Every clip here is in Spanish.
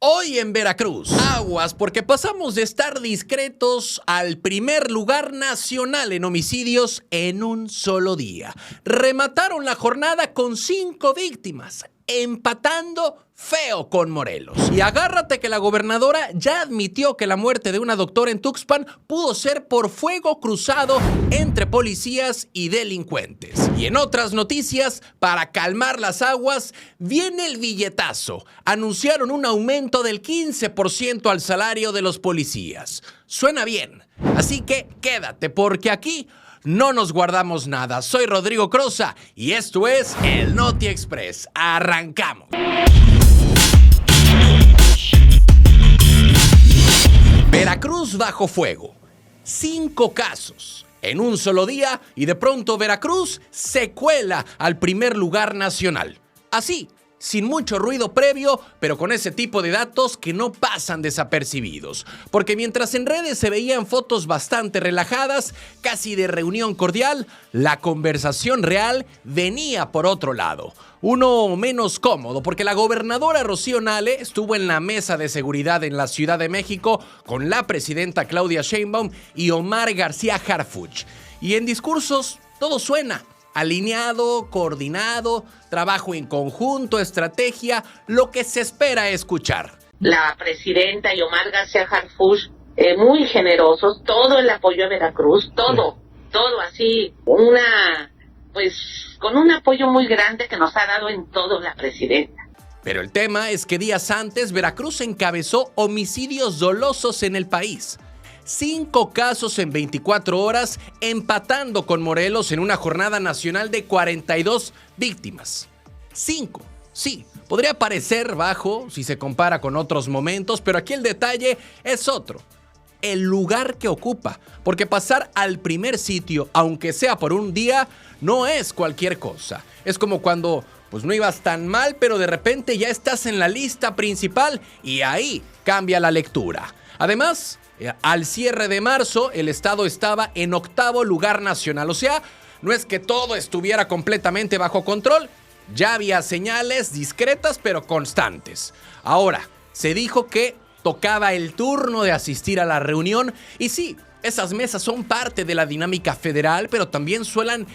Hoy en Veracruz, aguas porque pasamos de estar discretos al primer lugar nacional en homicidios en un solo día. Remataron la jornada con 5 víctimas, empatando feo con Morelos. Y agárrate que la gobernadora ya admitió que la muerte de una doctora en Tuxpan pudo ser por fuego cruzado entre policías y delincuentes. Y en otras noticias, para calmar las aguas, viene el billetazo. Anunciaron un aumento del 15% al salario de los policías. Suena bien, así que quédate porque aquí no nos guardamos nada. Soy Rodrigo Crosa y esto es el Noti Express. Arrancamos. Veracruz bajo fuego. 5 casos en un solo día y de pronto Veracruz se cuela al primer lugar nacional. Así, sin mucho ruido previo, pero con ese tipo de datos que no pasan desapercibidos. Porque mientras en redes se veían fotos bastante relajadas, casi de reunión cordial, la conversación real venía por otro lado. Uno menos cómodo, porque la gobernadora Rocío Nale estuvo en la mesa de seguridad en la Ciudad de México con la presidenta Claudia Sheinbaum y Omar García Harfuch. Y en discursos todo suena alineado, coordinado, trabajo en conjunto, estrategia, lo que se espera escuchar. La presidenta y Omar García Harfuch, muy generosos, todo el apoyo a Veracruz, todo así, con un apoyo muy grande que nos ha dado en todo la presidenta. Pero el tema es que días antes Veracruz encabezó homicidios dolosos en el país. 5 casos en 24 horas, empatando con Morelos en una jornada nacional de 42 víctimas. 5, sí, podría parecer bajo si se compara con otros momentos, pero aquí el detalle es otro. El lugar que ocupa, porque pasar al primer sitio, aunque sea por un día, no es cualquier cosa. Es como cuando no ibas tan mal, pero de repente ya estás en la lista principal y ahí cambia la lectura. Además, al cierre de marzo, el estado estaba en 8º lugar nacional. O sea, no es que todo estuviera completamente bajo control. Ya había señales discretas pero constantes. Ahora, se dijo que tocaba el turno de asistir a la reunión. Y sí, esas mesas son parte de la dinámica federal, pero también suelen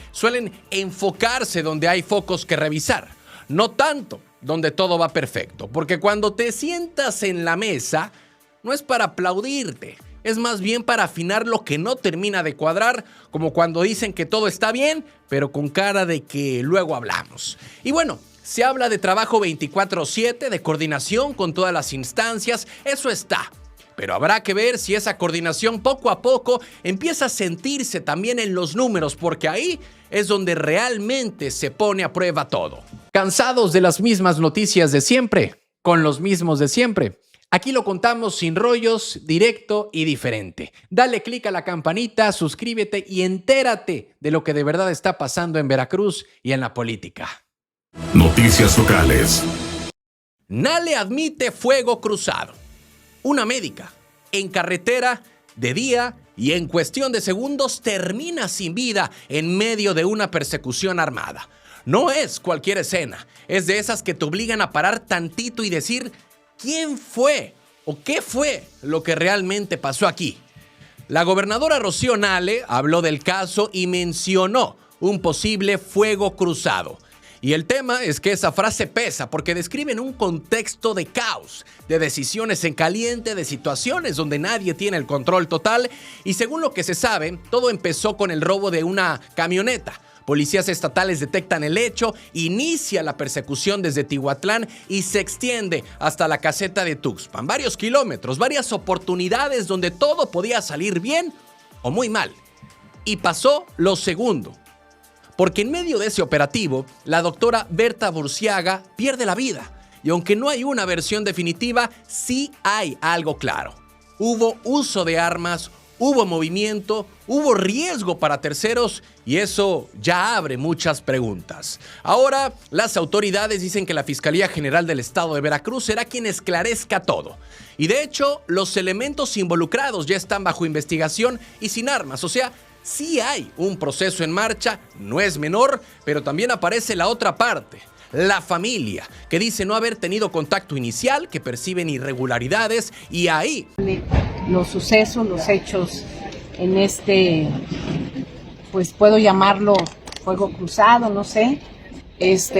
enfocarse donde hay focos que revisar. No tanto donde todo va perfecto. Porque cuando te sientas en la mesa, no es para aplaudirte, es más bien para afinar lo que no termina de cuadrar, como cuando dicen que todo está bien, pero con cara de que luego hablamos. Y bueno, se habla de trabajo 24/7, de coordinación con todas las instancias, eso está. Pero habrá que ver si esa coordinación poco a poco empieza a sentirse también en los números, porque ahí es donde realmente se pone a prueba todo. ¿Cansados de las mismas noticias de siempre? ¿Con los mismos de siempre? Aquí lo contamos sin rollos, directo y diferente. Dale click a la campanita, suscríbete y entérate de lo que de verdad está pasando en Veracruz y en la política. Noticias locales. Nale admite fuego cruzado. Una médica en carretera de día y en cuestión de segundos termina sin vida en medio de una persecución armada. No es cualquier escena, es de esas que te obligan a parar tantito y decir ¿quién fue o qué fue lo que realmente pasó aquí? La gobernadora Rocío Nale habló del caso y mencionó un posible fuego cruzado. Y el tema es que esa frase pesa porque describe un contexto de caos, de decisiones en caliente, de situaciones donde nadie tiene el control total. Y según lo que se sabe, todo empezó con el robo de una camioneta. Policías estatales detectan el hecho, inicia la persecución desde Tihuatlán y se extiende hasta la caseta de Tuxpan. Varios kilómetros, varias oportunidades donde todo podía salir bien o muy mal. Y pasó lo segundo, porque en medio de ese operativo, la doctora Berta Burciaga pierde la vida. Y aunque no hay una versión definitiva, sí hay algo claro. Hubo uso de armas, hubo movimiento, hubo riesgo para terceros y eso ya abre muchas preguntas. Ahora, las autoridades dicen que la Fiscalía General del Estado de Veracruz será quien esclarezca todo. Y de hecho, los elementos involucrados ya están bajo investigación y sin armas. O sea, sí hay un proceso en marcha, no es menor, pero también aparece la otra parte. La familia, que dice no haber tenido contacto inicial, que perciben irregularidades y ahí los sucesos, los hechos en pues puedo llamarlo fuego cruzado, no sé,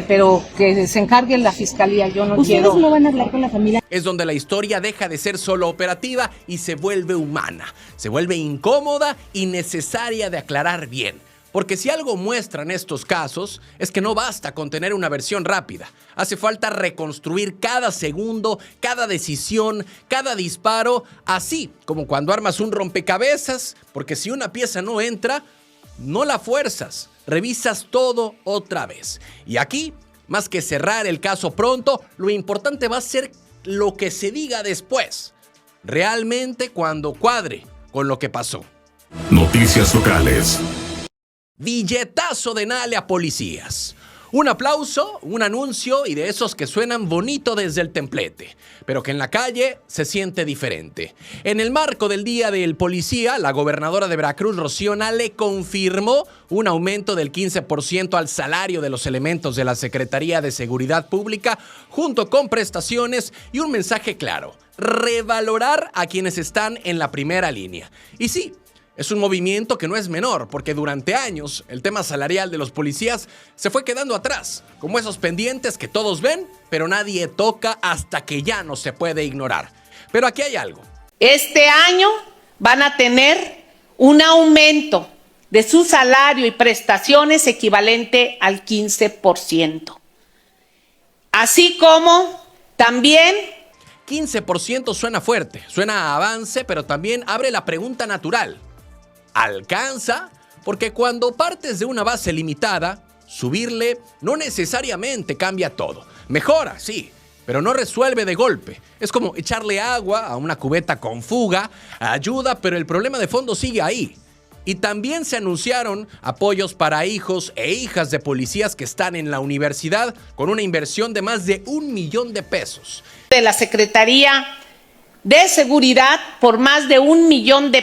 pero que se encargue la fiscalía, yo no quiero. ¿Ustedes no van a hablar con la familia? es donde la historia deja de ser solo operativa y se vuelve humana, se vuelve incómoda y necesaria de aclarar bien. Porque si algo muestran estos casos es que no basta con tener una versión rápida. Hace falta reconstruir cada segundo, cada decisión, cada disparo, así como cuando armas un rompecabezas, porque si una pieza no entra, no la fuerzas, revisas todo otra vez. Y aquí, más que cerrar el caso pronto, lo importante va a ser lo que se diga después, realmente cuando cuadre con lo que pasó. Noticias locales. Billetazo de Nale a policías. Un aplauso, un anuncio y de esos que suenan bonito desde el templete, pero que en la calle se siente diferente. En el marco del Día del Policía, la gobernadora de Veracruz, Rocío Nale, confirmó un aumento del 15% al salario de los elementos de la Secretaría de Seguridad Pública, junto con prestaciones y un mensaje claro: revalorar a quienes están en la primera línea. Y sí, es un movimiento que no es menor, porque durante años el tema salarial de los policías se fue quedando atrás, como esos pendientes que todos ven, pero nadie toca hasta que ya no se puede ignorar. Pero aquí hay algo. Este año van a tener un aumento de su salario y prestaciones equivalente al 15%. Así como también 15% suena fuerte, suena a avance, pero también abre la pregunta natural. ¿Alcanza? Porque cuando partes de una base limitada, subirle no necesariamente cambia todo. Mejora, sí, pero no resuelve de golpe. Es como echarle agua a una cubeta con fuga, ayuda, pero el problema de fondo sigue ahí. Y también se anunciaron apoyos para hijos e hijas de policías que están en la universidad con una inversión de más de $1 millón. de la Secretaría de Seguridad por más de $1 millón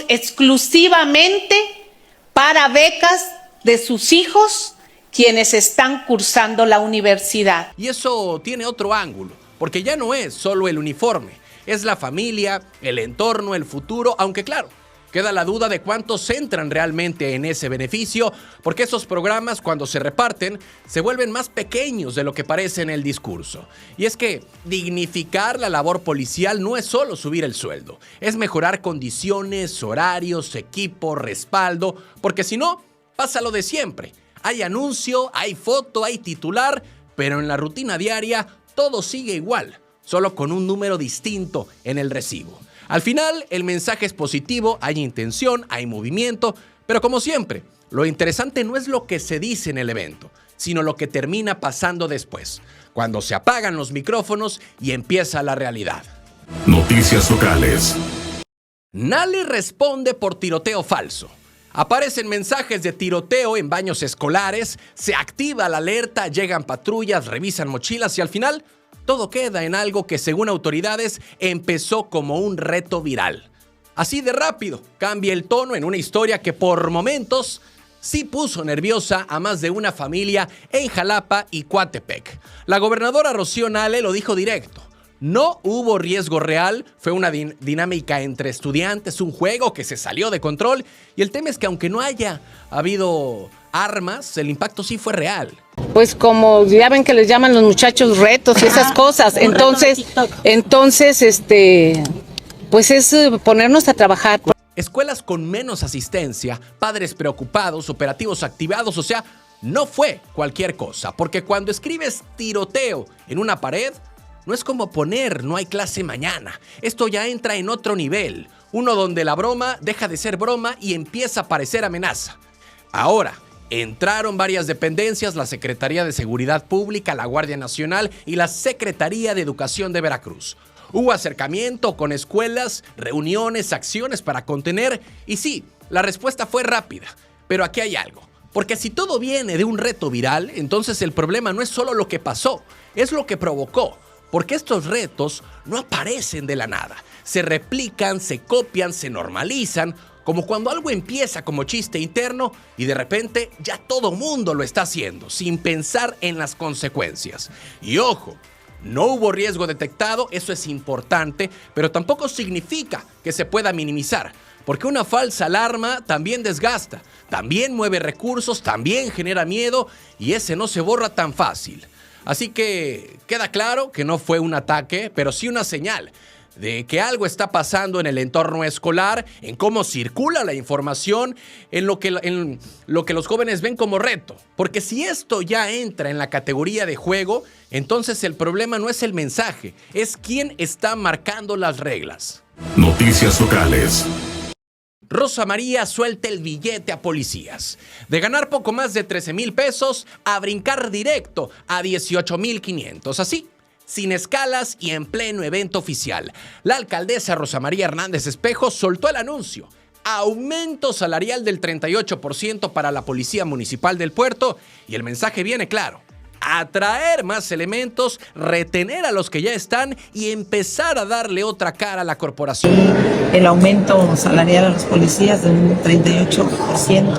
exclusivamente para becas de sus hijos quienes están cursando la universidad. Y eso tiene otro ángulo, porque ya no es solo el uniforme, es la familia, el entorno, el futuro, aunque claro, queda la duda de cuántos entran realmente en ese beneficio, porque esos programas cuando se reparten se vuelven más pequeños de lo que parece en el discurso. Y es que dignificar la labor policial no es solo subir el sueldo, es mejorar condiciones, horarios, equipo, respaldo, porque si no, pasa lo de siempre. Hay anuncio, hay foto, hay titular, pero en la rutina diaria todo sigue igual, solo con un número distinto en el recibo. Al final, el mensaje es positivo, hay intención, hay movimiento, pero como siempre, lo interesante no es lo que se dice en el evento, sino lo que termina pasando después, cuando se apagan los micrófonos y empieza la realidad. Noticias locales. Nale responde por tiroteo falso. Aparecen mensajes de tiroteo en baños escolares, se activa la alerta, llegan patrullas, revisan mochilas y al final todo queda en algo que, según autoridades, empezó como un reto viral. Así de rápido, cambia el tono en una historia que por momentos sí puso nerviosa a más de una familia en Jalapa y Coatepec. La gobernadora Rocío Nale lo dijo directo. No hubo riesgo real, fue una dinámica entre estudiantes, un juego que se salió de control. Y el tema es que aunque no haya habido armas, el impacto sí fue real. Pues como ya ven que les llaman los muchachos retos y esas cosas, entonces, pues es ponernos a trabajar. Escuelas con menos asistencia, padres preocupados, operativos activados, o sea, no fue cualquier cosa, porque cuando escribes tiroteo en una pared, no es como poner no hay clase mañana. Esto ya entra en otro nivel, uno donde la broma deja de ser broma y empieza a parecer amenaza. Ahora, entraron varias dependencias, la Secretaría de Seguridad Pública, la Guardia Nacional y la Secretaría de Educación de Veracruz. Hubo acercamiento con escuelas, reuniones, acciones para contener y sí, la respuesta fue rápida. Pero aquí hay algo, porque si todo viene de un reto viral, entonces el problema no es solo lo que pasó, es lo que provocó. Porque estos retos no aparecen de la nada, se replican, se copian, se normalizan, Como cuando algo empieza como chiste interno y de repente ya todo mundo lo está haciendo, sin pensar en las consecuencias. Y ojo, no hubo riesgo detectado, eso es importante, pero tampoco significa que se pueda minimizar, porque una falsa alarma también desgasta, también mueve recursos, también genera miedo y ese no se borra tan fácil. Así que queda claro que no fue un ataque, pero sí una señal de que algo está pasando en el entorno escolar, en cómo circula la información, en lo que los jóvenes ven como reto. Porque si esto ya entra en la categoría de juego, entonces el problema no es el mensaje, es quién está marcando las reglas. Noticias locales. Rosa María suelta el billete a policías. De ganar poco más de 13,000 pesos a brincar directo a 18,500. Así, sin escalas y en pleno evento oficial. La alcaldesa Rosa María Hernández Espejo soltó el anuncio. Aumento salarial del 38% para la Policía Municipal del Puerto. Y el mensaje viene claro. Atraer más elementos, retener a los que ya están y empezar a darle otra cara a la corporación. El aumento salarial a los policías de un 38%,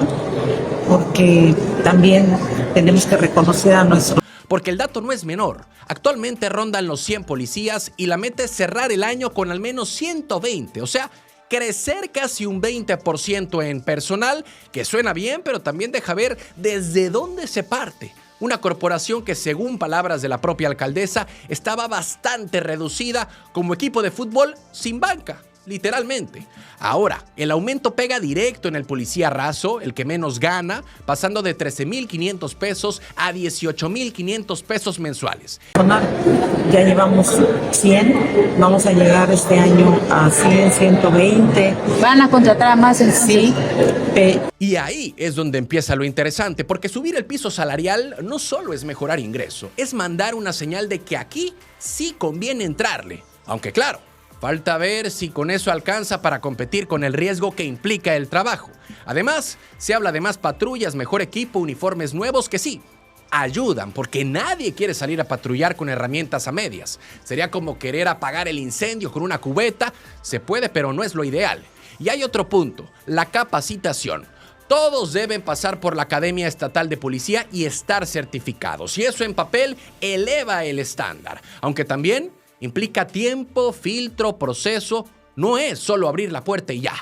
porque también tenemos que reconocer a nuestros... Porque el dato no es menor. Actualmente rondan los 100 policías y la meta es cerrar el año con al menos 120, o sea, crecer casi un 20% en personal, que suena bien, pero también deja ver desde dónde se parte. Una corporación que, según palabras de la propia alcaldesa, estaba bastante reducida como equipo de fútbol sin banca, literalmente. Ahora, el aumento pega directo en el policía raso, el que menos gana, pasando de 13,500 pesos a 18,500 pesos mensuales. Ya llevamos 100, vamos a llegar este año a 100, 120. ¿Van a contratar a más en Sí. Y ahí es donde empieza lo interesante, porque subir el piso salarial no solo es mejorar ingreso, es mandar una señal de que aquí sí conviene entrarle. Aunque claro, falta ver si con eso alcanza para competir con el riesgo que implica el trabajo. Además, se habla de más patrullas, mejor equipo, uniformes nuevos que sí ayudan, porque nadie quiere salir a patrullar con herramientas a medias. Sería como querer apagar el incendio con una cubeta. Se puede, pero no es lo ideal. Y hay otro punto, la capacitación. Todos deben pasar por la Academia Estatal de Policía y estar certificados. Y eso en papel eleva el estándar, aunque también implica tiempo, filtro, proceso. No es solo abrir la puerta y ya.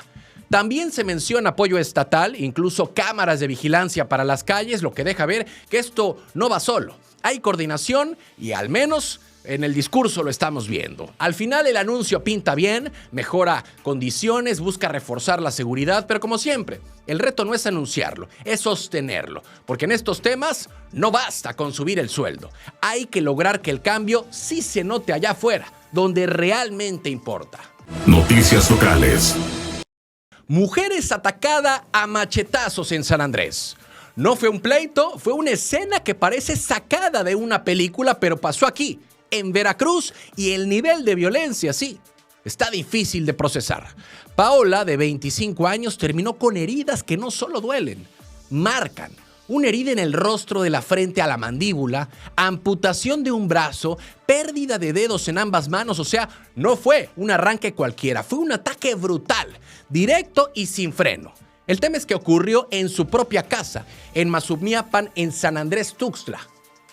También se menciona apoyo estatal, incluso cámaras de vigilancia para las calles, lo que deja ver que esto no va solo. Hay coordinación y al menos en el discurso lo estamos viendo. Al final el anuncio pinta bien, mejora condiciones, busca reforzar la seguridad, pero como siempre, el reto no es anunciarlo, es sostenerlo, porque en estos temas no basta con subir el sueldo. Hay que lograr que el cambio sí se note allá afuera, donde realmente importa. Noticias locales. Mujeres atacada a machetazos en San Andrés. No fue un pleito, fue una escena que parece sacada de una película, pero pasó aquí, en Veracruz, y el nivel de violencia, sí, está difícil de procesar. Paola, de 25 años, terminó con heridas que no solo duelen, marcan. Una herida en el rostro de la frente a la mandíbula, amputación de un brazo, pérdida de dedos en ambas manos. O sea, no fue un arranque cualquiera, fue un ataque brutal, directo y sin freno. El tema es que ocurrió en su propia casa, en Mazumíapan, en San Andrés Tuxtla,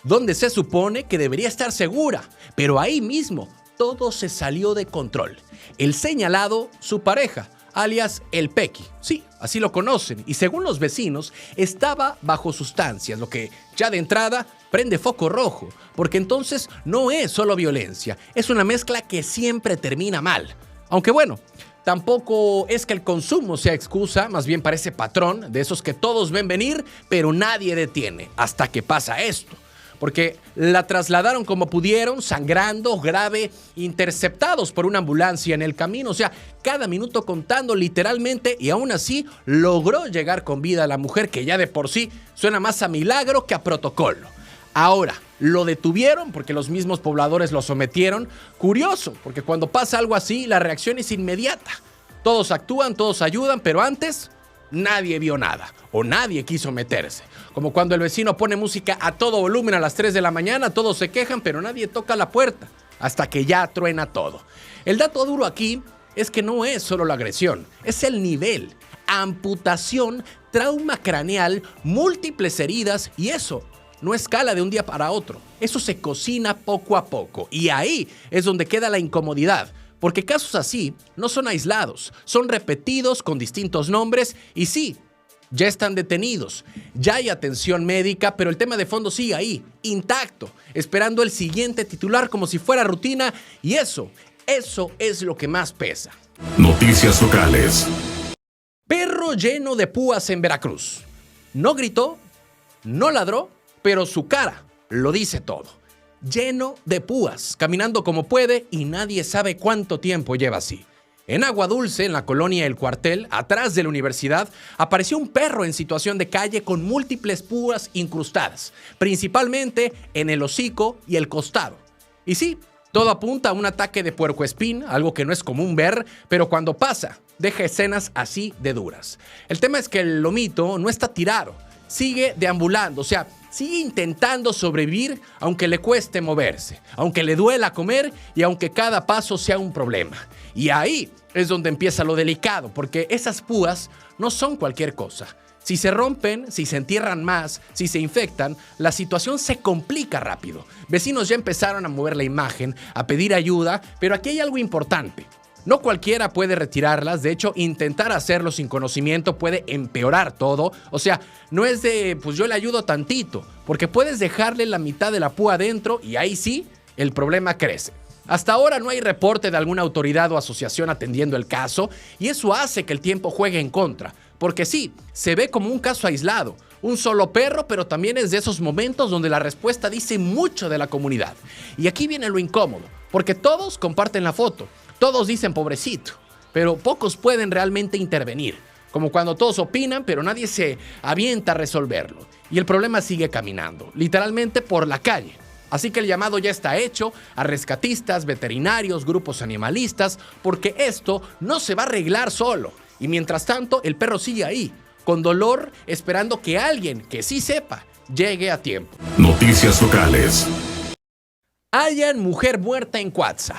donde se supone que debería estar segura, pero ahí mismo todo se salió de control. El señalado, su pareja, alias El Pequi. Sí, así lo conocen. Y según los vecinos, estaba bajo sustancias, lo que ya de entrada prende foco rojo, porque entonces no es solo violencia, es una mezcla que siempre termina mal. Aunque bueno, tampoco es que el consumo sea excusa, más bien parece patrón de esos que todos ven venir, pero nadie detiene hasta que pasa esto. Porque la trasladaron como pudieron, sangrando, grave, interceptados por una ambulancia en el camino. O sea, cada minuto contando literalmente, y aún así logró llegar con vida a la mujer, que ya de por sí suena más a milagro que a protocolo. Ahora, lo detuvieron porque los mismos pobladores lo sometieron. Curioso, porque cuando pasa algo así, la reacción es inmediata. Todos actúan, todos ayudan, pero antes nadie vio nada o nadie quiso meterse. Como cuando el vecino pone música a todo volumen a las 3 de la mañana, todos se quejan, pero nadie toca la puerta hasta que ya truena todo. El dato duro aquí es que no es solo la agresión, es el nivel. amputación, trauma craneal, múltiples heridas y eso no escala de un día para otro. Eso se cocina poco a poco y ahí es donde queda la incomodidad. Porque casos así no son aislados, son repetidos con distintos nombres y sí, ya están detenidos, ya hay atención médica, pero el tema de fondo sigue ahí, intacto, esperando el siguiente titular como si fuera rutina y eso es lo que más pesa. Noticias locales. Perro lleno de púas en Veracruz. No gritó, no ladró, pero su cara lo dice todo. Lleno de púas, caminando como puede y nadie sabe cuánto tiempo lleva así. En Agua Dulce, en la colonia El Cuartel, atrás de la universidad, apareció un perro en situación de calle con múltiples púas incrustadas, principalmente en el hocico y el costado. Y sí, todo apunta a un ataque de puercoespín, algo que no es común ver, pero cuando pasa, deja escenas así de duras. El tema es que el lomito no está tirado, sigue deambulando, o sea, sigue intentando sobrevivir aunque le cueste moverse, aunque le duela comer y aunque cada paso sea un problema. Y ahí es donde empieza lo delicado, porque esas púas no son cualquier cosa. Si se rompen, si se entierran más, si se infectan, la situación se complica rápido. Vecinos ya empezaron a mover la imagen, a pedir ayuda, pero aquí hay algo importante. No cualquiera puede retirarlas, de hecho, intentar hacerlo sin conocimiento puede empeorar todo. O sea, no es de, pues yo le ayudo tantito, porque puedes dejarle la mitad de la púa adentro y ahí sí, el problema crece. Hasta ahora no hay reporte de alguna autoridad o asociación atendiendo el caso y eso hace que el tiempo juegue en contra. Porque sí, se ve como un caso aislado, un solo perro, pero también es de esos momentos donde la respuesta dice mucho de la comunidad. Y aquí viene lo incómodo, porque todos comparten la foto. Todos dicen pobrecito, pero pocos pueden realmente intervenir. Como cuando todos opinan, pero nadie se avienta a resolverlo. Y el problema sigue caminando, literalmente por la calle. Así que el llamado ya está hecho a rescatistas, veterinarios, grupos animalistas, porque esto no se va a arreglar solo. Y mientras tanto, el perro sigue ahí, con dolor, esperando que alguien que sí sepa llegue a tiempo. Noticias locales. Hallan mujer muerta en Cuatza.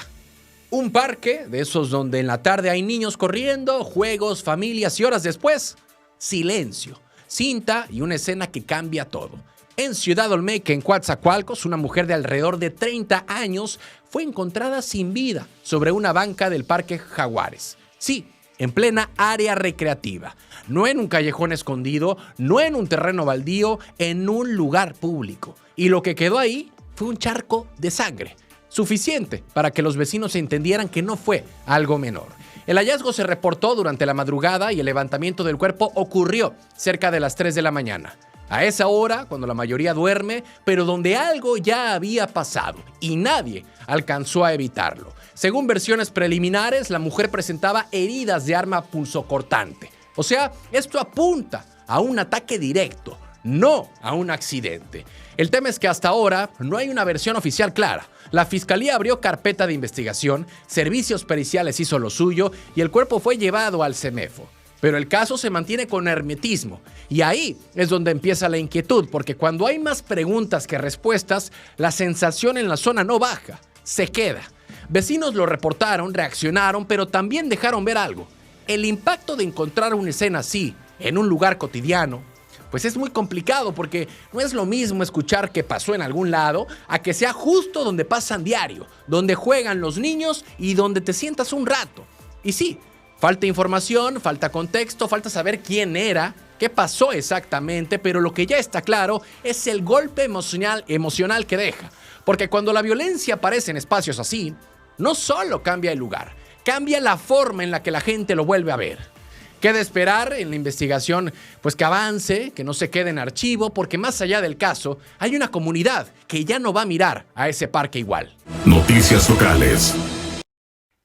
Un parque de esos donde en la tarde hay niños corriendo, juegos, familias y horas después, silencio, cinta y una escena que cambia todo. En Ciudad Olmeca, en Coatzacoalcos, una mujer de alrededor de 30 años fue encontrada sin vida sobre una banca del Parque Jaguares. Sí, en plena área recreativa. No en un callejón escondido, no en un terreno baldío, en un lugar público. Y lo que quedó ahí fue un charco de sangre. Suficiente para que los vecinos entendieran que no fue algo menor. El hallazgo se reportó durante la madrugada y el levantamiento del cuerpo ocurrió cerca de las 3 de la mañana. A esa hora, cuando la mayoría duerme, pero donde algo ya había pasado y nadie alcanzó a evitarlo. Según versiones preliminares, la mujer presentaba heridas de arma punzocortante. O sea, esto apunta a un ataque directo, no a un accidente. El tema es que hasta ahora no hay una versión oficial clara. La fiscalía abrió carpeta de investigación, servicios periciales hizo lo suyo y el cuerpo fue llevado al CEMEFO. Pero el caso se mantiene con hermetismo y ahí es donde empieza la inquietud, porque cuando hay más preguntas que respuestas, la sensación en la zona no baja, se queda. Vecinos lo reportaron, reaccionaron, pero también dejaron ver algo. El impacto de encontrar una escena así, en un lugar cotidiano, pues es muy complicado porque no es lo mismo escuchar que pasó en algún lado a que sea justo donde pasan diario, donde juegan los niños y donde te sientas un rato. Y sí, falta información, falta contexto, falta saber quién era, qué pasó exactamente, pero lo que ya está claro es el golpe emocional que deja. Porque cuando la violencia aparece en espacios así, no solo cambia el lugar, cambia la forma en la que la gente lo vuelve a ver. Queda esperar en la investigación, pues que avance, que no se quede en archivo, porque más allá del caso, hay una comunidad que ya no va a mirar a ese parque igual. Noticias locales.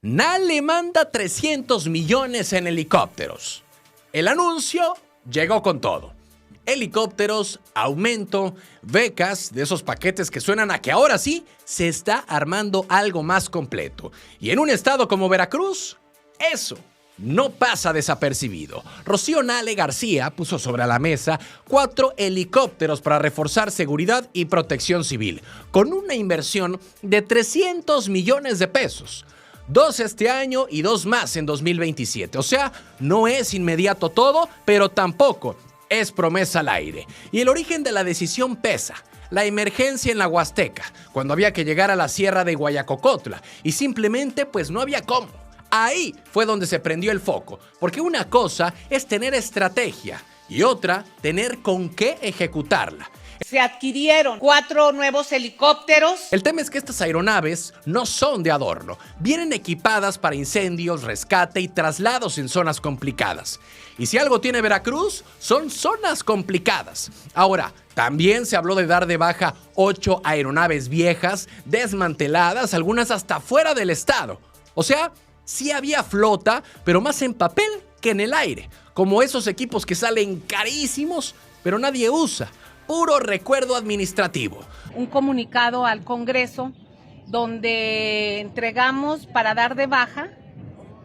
NALE manda 300 millones en helicópteros. El anuncio llegó con todo. Helicópteros, aumento, becas, de esos paquetes que suenan a que ahora sí se está armando algo más completo. Y en un estado como Veracruz, eso no pasa desapercibido. Rocío Nale García puso sobre la mesa 4 helicópteros para reforzar seguridad y protección civil, con una inversión de 300 millones de pesos. 2 este año y 2 más en 2027. O sea, no es inmediato todo, pero tampoco es promesa al aire. Y el origen de la decisión pesa. La emergencia en la Huasteca, cuando había que llegar a la sierra de Guayacocotla y simplemente pues no había cómo. Ahí fue donde se prendió el foco, porque una cosa es tener estrategia y otra tener con qué ejecutarla. Se adquirieron 4 nuevos helicópteros. El tema es que estas aeronaves no son de adorno, vienen equipadas para incendios, rescate y traslados en zonas complicadas. Y si algo tiene Veracruz, son zonas complicadas. Ahora, también se habló de dar de baja 8 aeronaves viejas, desmanteladas, algunas hasta fuera del estado. O sea, sí había flota, pero más en papel que en el aire, como esos equipos que salen carísimos, pero nadie usa. Puro recuerdo administrativo. Un comunicado al Congreso donde entregamos para dar de baja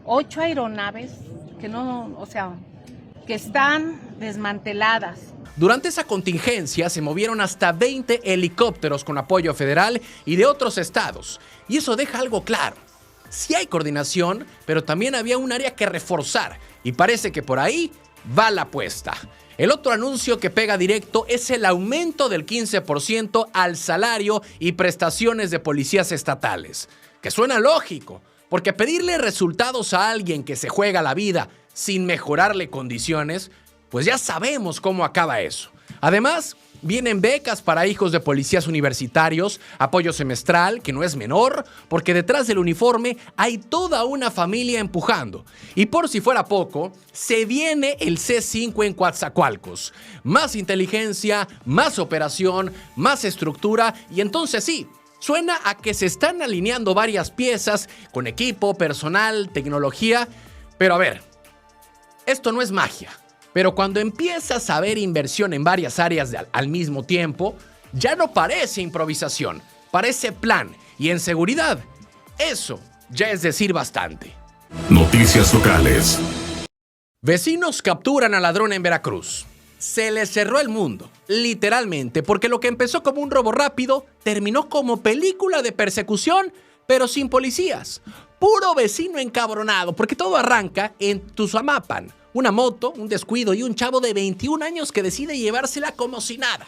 8 aeronaves que están desmanteladas. Durante esa contingencia se movieron hasta 20 helicópteros con apoyo federal y de otros estados. Y eso deja algo claro. Sí hay coordinación, pero también había un área que reforzar. Y parece que por ahí va la apuesta. El otro anuncio que pega directo es el aumento del 15% al salario y prestaciones de policías estatales. Que suena lógico, porque pedirle resultados a alguien que se juega la vida sin mejorarle condiciones, pues ya sabemos cómo acaba eso. Además, vienen becas para hijos de policías universitarios, apoyo semestral, que no es menor, porque detrás del uniforme hay toda una familia empujando. Y por si fuera poco, se viene el C5 en Coatzacoalcos. Más inteligencia, más operación, más estructura, y entonces sí, suena a que se están alineando varias piezas con equipo, personal, tecnología. Pero a ver, esto no es magia. Pero cuando empiezas a ver inversión en varias áreas al mismo tiempo, ya no parece improvisación, parece plan. Y en seguridad, eso ya es decir bastante. Noticias locales. Vecinos capturan al ladrón en Veracruz. Se le cerró el mundo, literalmente, porque lo que empezó como un robo rápido terminó como película de persecución, pero sin policías. Puro vecino encabronado, porque todo arranca en Tuzamapan. Una moto, un descuido y un chavo de 21 años que decide llevársela como si nada.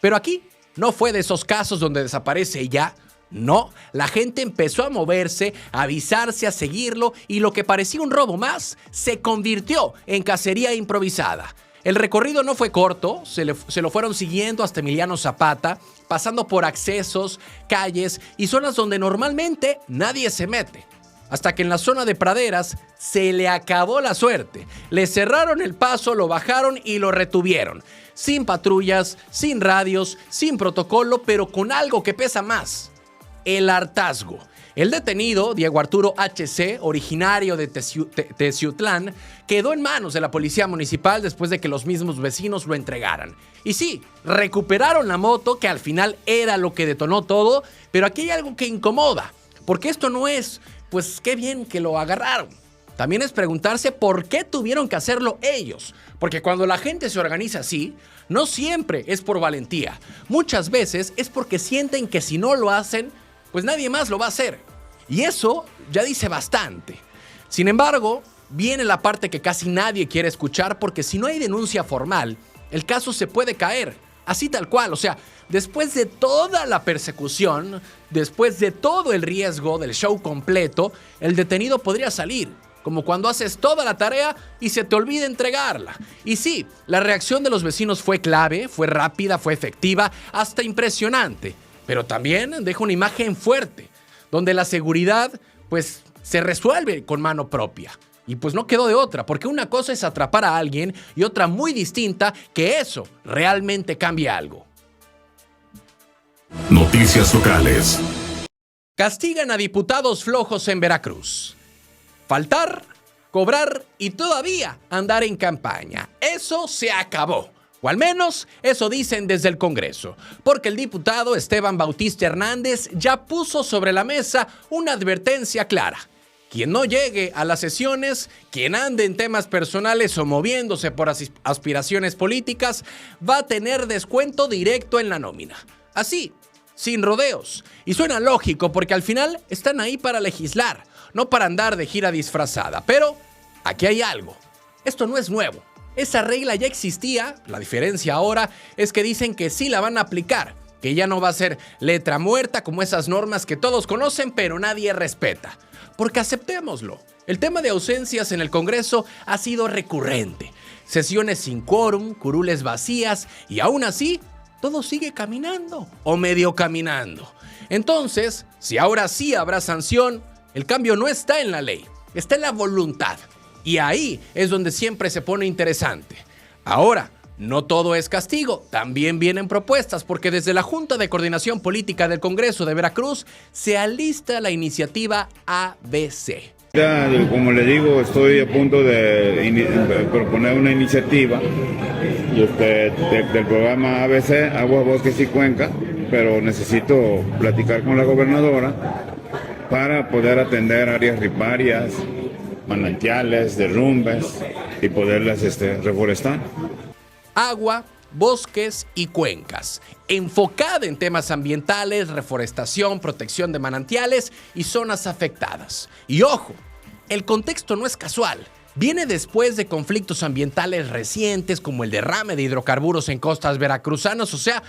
Pero aquí no fue de esos casos donde desaparece y ya. No, la gente empezó a moverse, a avisarse, a seguirlo y lo que parecía un robo más se convirtió en cacería improvisada. El recorrido no fue corto, se lo fueron siguiendo hasta Emiliano Zapata, pasando por accesos, calles y zonas donde normalmente nadie se mete. Hasta que en la zona de praderas se le acabó la suerte. Le cerraron el paso, lo bajaron y lo retuvieron. Sin patrullas, sin radios, sin protocolo, pero con algo que pesa más: el hartazgo. El detenido, Diego Arturo H.C., originario de Teciutlán, quedó en manos de la policía municipal después de que los mismos vecinos lo entregaran. Y sí, recuperaron la moto, que al final era lo que detonó todo, pero aquí hay algo que incomoda, porque esto no es, pues qué bien que lo agarraron. También es preguntarse por qué tuvieron que hacerlo ellos. Porque cuando la gente se organiza así, no siempre es por valentía. Muchas veces es porque sienten que si no lo hacen, pues nadie más lo va a hacer. Y eso ya dice bastante. Sin embargo, viene la parte que casi nadie quiere escuchar, porque si no hay denuncia formal, el caso se puede caer. Así tal cual, o sea, después de toda la persecución, después de todo el riesgo del show completo, el detenido podría salir, como cuando haces toda la tarea y se te olvida entregarla. Y sí, la reacción de los vecinos fue clave, fue rápida, fue efectiva, hasta impresionante, pero también deja una imagen fuerte, donde la seguridad, pues, se resuelve con mano propia. Y pues no quedó de otra, porque una cosa es atrapar a alguien y otra muy distinta, que eso realmente cambia algo. Noticias locales. Castigan a diputados flojos en Veracruz. Faltar, cobrar y todavía andar en campaña. Eso se acabó. O al menos eso dicen desde el Congreso, porque el diputado Esteban Bautista Hernández ya puso sobre la mesa una advertencia clara. Quien no llegue a las sesiones, quien ande en temas personales o moviéndose por aspiraciones políticas, va a tener descuento directo en la nómina. Así, sin rodeos. Y suena lógico, porque al final están ahí para legislar. no para andar de gira disfrazada. Pero aquí hay algo. Esto no es nuevo. Esa regla ya existía. La diferencia ahora es que dicen que sí la van a aplicar, que ya no va a ser letra muerta como esas normas que todos conocen pero nadie respeta. Porque aceptémoslo, el tema de ausencias en el Congreso ha sido recurrente. Sesiones sin quórum, curules vacías y aún así todo sigue caminando o medio caminando. Entonces, si ahora sí habrá sanción, el cambio no está en la ley, está en la voluntad. Y ahí es donde siempre se pone interesante. Ahora, no todo es castigo, también vienen propuestas, porque desde la Junta de Coordinación Política del Congreso de Veracruz se alista la iniciativa ABC. Ya, como le digo, estoy a punto de proponer una iniciativa del programa ABC, Agua, Bosques y Cuenca, pero necesito platicar con la gobernadora para poder atender áreas riparias, manantiales, derrumbes y poderlas reforestar. Agua, bosques y cuencas, enfocada en temas ambientales, reforestación, protección de manantiales y zonas afectadas. Y ojo, el contexto no es casual. Viene después de conflictos ambientales recientes como el derrame de hidrocarburos en costas veracruzanas, o sea,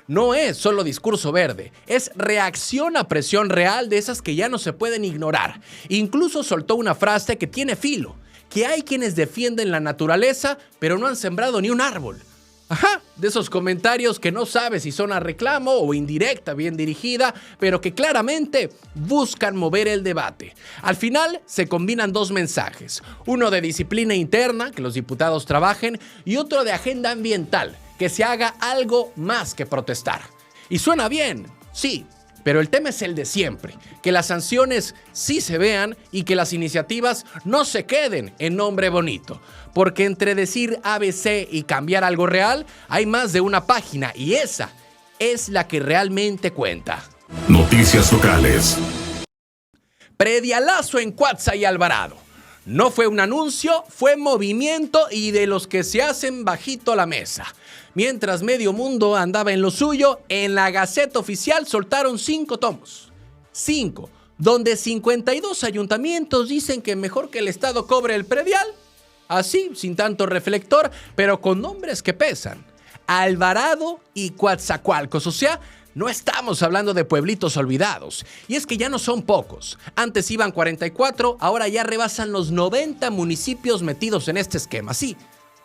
no es solo discurso verde, es reacción a presión real de esas que ya no se pueden ignorar. Incluso soltó una frase que tiene filo, que hay quienes defienden la naturaleza, pero no han sembrado ni un árbol. Ajá, de esos comentarios que no sabes si son a reclamo o indirecta bien dirigida, pero que claramente buscan mover el debate. Al final se combinan dos mensajes, uno de disciplina interna, que los diputados trabajen, y otro de agenda ambiental, que se haga algo más que protestar. Y suena bien, sí, pero el tema es el de siempre, que las sanciones sí se vean y que las iniciativas no se queden en nombre bonito. Porque entre decir ABC y cambiar algo real, hay más de una página y esa es la que realmente cuenta. Noticias locales. Predialazo en Cuatza y Alvarado. No fue un anuncio, fue movimiento y de los que se hacen bajito la mesa. Mientras medio mundo andaba en lo suyo, en la Gaceta Oficial soltaron 5 tomos. 5, donde 52 ayuntamientos dicen que mejor que el Estado cobre el predial. Así, sin tanto reflector, pero con nombres que pesan. Alvarado y Coatzacoalcos, o sea, no estamos hablando de pueblitos olvidados. Y es que ya no son pocos. Antes iban 44, ahora ya rebasan los 90 municipios metidos en este esquema. Sí,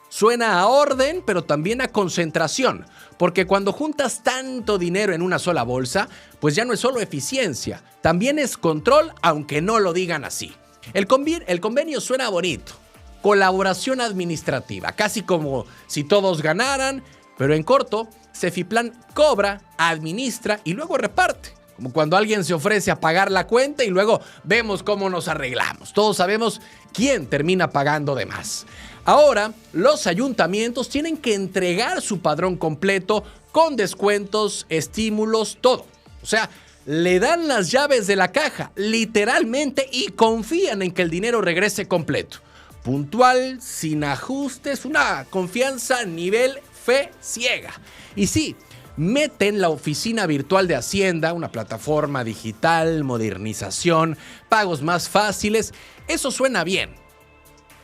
suena a orden, pero también a concentración. Porque cuando juntas tanto dinero en una sola bolsa, pues ya no es solo eficiencia, también es control, aunque no lo digan así. El convenio suena bonito. Colaboración administrativa, casi como si todos ganaran, pero en corto, Cefiplan cobra, administra y luego reparte. Como cuando alguien se ofrece a pagar la cuenta y luego vemos cómo nos arreglamos. Todos sabemos quién termina pagando de más. Ahora, los ayuntamientos tienen que entregar su padrón completo con descuentos, estímulos, todo. O sea, le dan las llaves de la caja, literalmente, y confían en que el dinero regrese completo. Puntual, sin ajustes, una confianza a nivel fe ciega. Y sí, meten la oficina virtual de Hacienda, una plataforma digital, modernización, pagos más fáciles. Eso suena bien.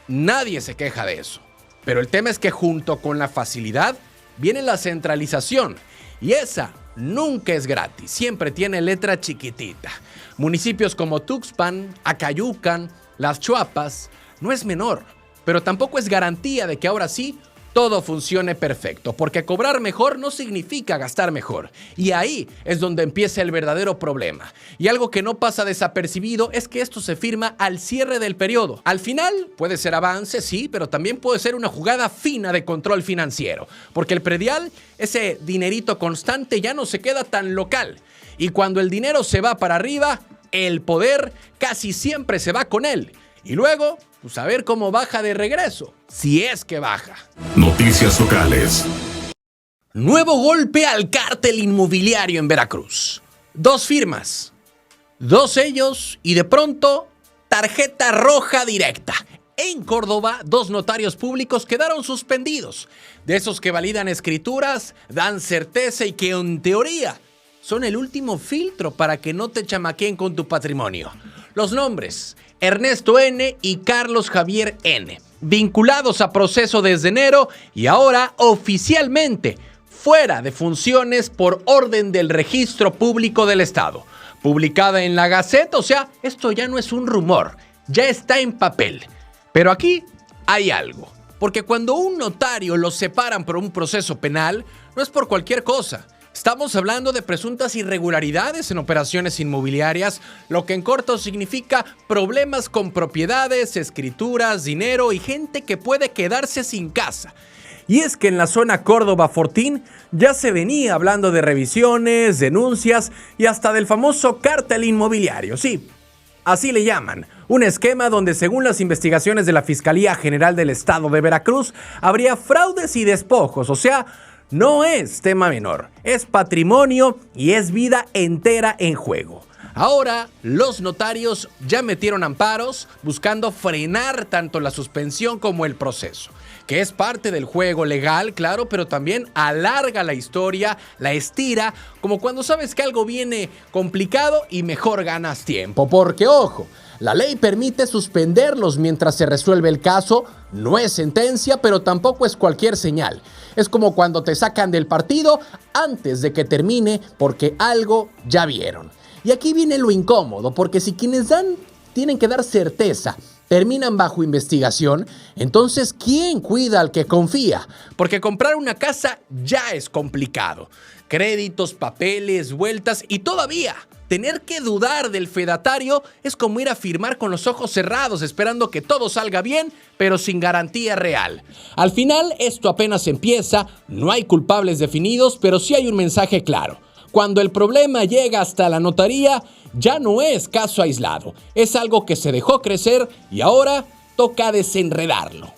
Nadie se queja de eso. Pero el tema es que junto con la facilidad viene la centralización. Y esa nunca es gratis, siempre tiene letra chiquitita. Municipios como Tuxpan, Acayucan, Las Chuapas, no es menor, pero tampoco es garantía de que ahora sí todo funcione perfecto, porque cobrar mejor no significa gastar mejor. Y ahí es donde empieza el verdadero problema. Y algo que no pasa desapercibido es que esto se firma al cierre del periodo. Al final puede ser avance, sí, pero también puede ser una jugada fina de control financiero, porque el predial, ese dinerito constante, ya no se queda tan local. Y cuando el dinero se va para arriba, el poder casi siempre se va con él. Y luego, pues a ver cómo baja de regreso, si es que baja. Noticias locales. Nuevo golpe al cártel inmobiliario en Veracruz. 2 firmas, 2 sellos y de pronto, tarjeta roja directa. En Córdoba, 2 notarios públicos quedaron suspendidos. De esos que validan escrituras, dan certeza y que en teoría son el último filtro para que no te chamaqueen con tu patrimonio. Los nombres: Ernesto N. y Carlos Javier N., vinculados a proceso desde enero y ahora oficialmente fuera de funciones por orden del Registro Público del Estado, publicada en la Gaceta. O sea, esto ya no es un rumor, ya está en papel. Pero aquí hay algo, porque cuando un notario lo separan por un proceso penal, no es por cualquier cosa. Estamos hablando de presuntas irregularidades en operaciones inmobiliarias, lo que en corto significa problemas con propiedades, escrituras, dinero y gente que puede quedarse sin casa. Y es que en la zona Córdoba-Fortín ya se venía hablando de revisiones, denuncias y hasta del famoso cártel inmobiliario. Sí, así le llaman. Un esquema donde, según las investigaciones de la Fiscalía General del Estado de Veracruz, habría fraudes y despojos. O sea, no es tema menor, es patrimonio y es vida entera en juego. Ahora, los notarios ya metieron amparos buscando frenar tanto la suspensión como el proceso, que es parte del juego legal, claro, pero también alarga la historia, la estira, como cuando sabes que algo viene complicado y mejor ganas tiempo. Porque, ojo, la ley permite suspenderlos mientras se resuelve el caso, no es sentencia, pero tampoco es cualquier señal. Es como cuando te sacan del partido antes de que termine porque algo ya vieron. Y aquí viene lo incómodo, porque si quienes tienen que dar certeza terminan bajo investigación, entonces ¿quién cuida al que confía? Porque comprar una casa ya es complicado. Créditos, papeles, vueltas y todavía tener que dudar del fedatario es como ir a firmar con los ojos cerrados esperando que todo salga bien, pero sin garantía real. Al final esto apenas empieza, no hay culpables definidos, pero sí hay un mensaje claro. Cuando el problema llega hasta la notaría, ya no es caso aislado, es algo que se dejó crecer y ahora toca desenredarlo.